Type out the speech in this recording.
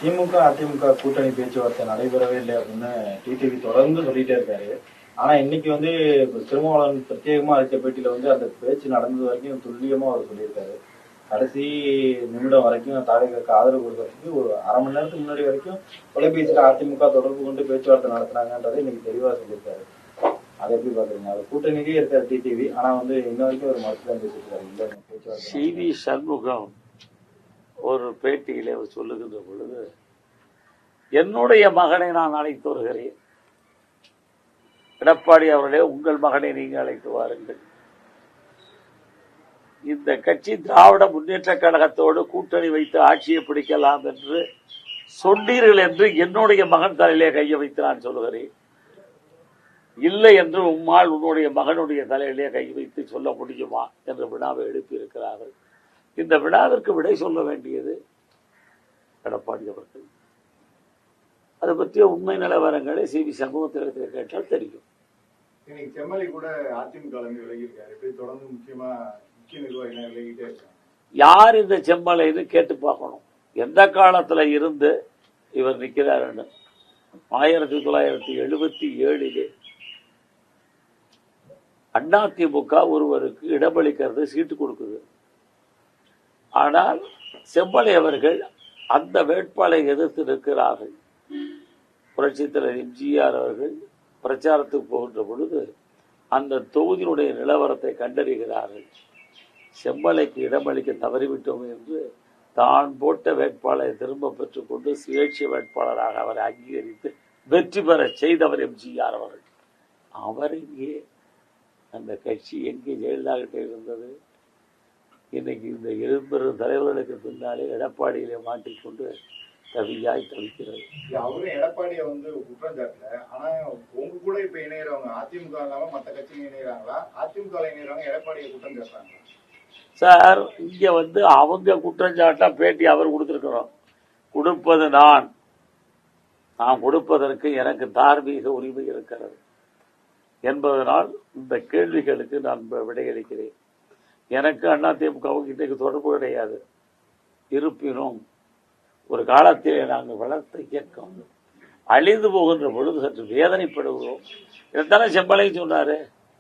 திமுக அதிமுக கூட்டணி பேச்சுவார்த்தை நடைபெறவே இல்லை அப்படின்னு டிடிவி தொடர்ந்து சொல்லிட்டே இருக்காரு. ஆனா இன்னைக்கு வந்து திருமாவளவன் பிரத்யேகமா அளித்த பேட்டியில வந்து அந்த பேச்சு நடந்தது வரைக்கும் துல்லியமா அவர் சொல்லியிருக்காரு. கடைசி நிமிடம் வரைக்கும் தாவேகாவுக்கு ஆதரவு கொடுக்கறதுக்கு ஒரு அரை மணி நேரத்துக்கு முன்னாடி வரைக்கும் தொலைபேசியில அதிமுக தொடர்பு கொண்டு பேச்சுவார்த்தை நடத்தினாங்கன்றதை இன்னைக்கு தெளிவா சொல்லியிருக்காரு. அதை எப்படி பாக்குறீங்க? அவர் கூட்டணியிலேயே இருக்காரு டிடிவி, ஆனா வந்து இன்ன வரைக்கும் ஒரு மருத்துவம் பேசிட்டு இருக்காரு. இல்ல பேச்சுவார்த்தை. சி.வி. சண்முகம் ஒரு பேட்டியிலே சொல்லுகின்ற பொழுது, என்னுடைய மகனை நான் அழைத்து வருகிறேன், எடப்பாடி அவர்களே உங்கள் மகனை நீங்கள் அழைத்து வாருங்கள், இந்த கட்சி திராவிட முன்னேற்ற கழகத்தோடு கூட்டணி வைத்து ஆட்சியை பிடிக்கலாம் என்று சொன்னீர்கள் என்று என்னுடைய மகன் தலையிலே கையை வைத்து நான் சொல்லுகிறேன். இல்லை என்று உம்மால் உன்னுடைய மகனுடைய தலையிலே கை வைத்து சொல்ல முடியுமா என்று வினாவை எழுப்பியிருக்கிறார்கள். இந்த வினாவிற்கு விடை சொல்ல வேண்டியது எடப்பாடி அவர்கள். அதை பற்றிய உண்மை நிலவரங்களை சி.வி. சண்முகத்திடத்தில் கேட்டால் தெரியும். செம்மலை கூட அதிமுக விலகியிருக்காரு. இப்படி தொடர்ந்து முக்கிய நிர்வாகிகள் விலகிட்டே இருக்காங்க. யார் இந்த செம்மலைன்னு கேட்டு பார்க்கணும். எந்த காலத்துல இருந்து இவர் நிற்கிறாருன்னு. 1977 அதிமுக ஒருவருக்கு இடமளிக்கிறது, சீட்டு கொடுக்குது. ஆனால் செம்மலை அவர்கள் அந்த வேட்பாளரை எதிர்த்து நிற்கிறார்கள். புரட்சித் தலைவர் எம்ஜிஆர் அவர்கள் பிரச்சாரத்துக்கு போகின்ற பொழுது அந்த தொகுதியினுடைய நிலவரத்தை கண்டறிகிறார்கள். செம்மலைக்கு இடமளிக்க தவறிவிட்டோம் என்று தான் போட்ட வேட்பாளரை திரும்ப பெற்றுக்கொண்டு சுயேட்சை வேட்பாளராக அவரை அங்கீகரித்து வெற்றி பெற செய்தவர் எம்ஜிஆர் அவர்கள். அவர் இங்கே அந்த கட்சி எங்கே ஜெயலலிதா கிட்ட இருந்தது? இன்னைக்கு இந்த எழுபெரும் தலைவர்களுக்கு பின்னாலே எடப்பாடியிலே மாட்டிக்கொண்டு தவியாய் தவிக்கிறது. அவரும் எடப்பாடியை குற்றம் சாட்டல. ஆனா உங்க கூட இப்ப இணையறவங்க அதிமுக இல்லாம மற்ற கட்சி இணையறாங்களா? அதிமுக இணையறவங்க எடப்பாடியை குற்றம் சாட்டுறாங்க. சார், இங்க அவங்க குற்றம் சாட்டா பேட்டி அவர் கொடுத்திருக்கிறோம். கொடுப்பது நான் கொடுப்பதற்கு எனக்கு தார்மீக உரிமை இருக்கிறது என்பதனால் இந்த கேள்விகளுக்கு நான் விடையளிக்கிறேன். எனக்கு அதிமுகவுக்கு இன்றைக்கு தொடர்பு கிடையாது. இருப்பினும் ஒரு காலத்திலே நாங்கள் வளர்த்த இயக்கம் அழிந்து போகின்ற பொழுது சற்று வேதனைப்படுகிறோம். இதைத்தானே செம்மலை சொன்னாரு.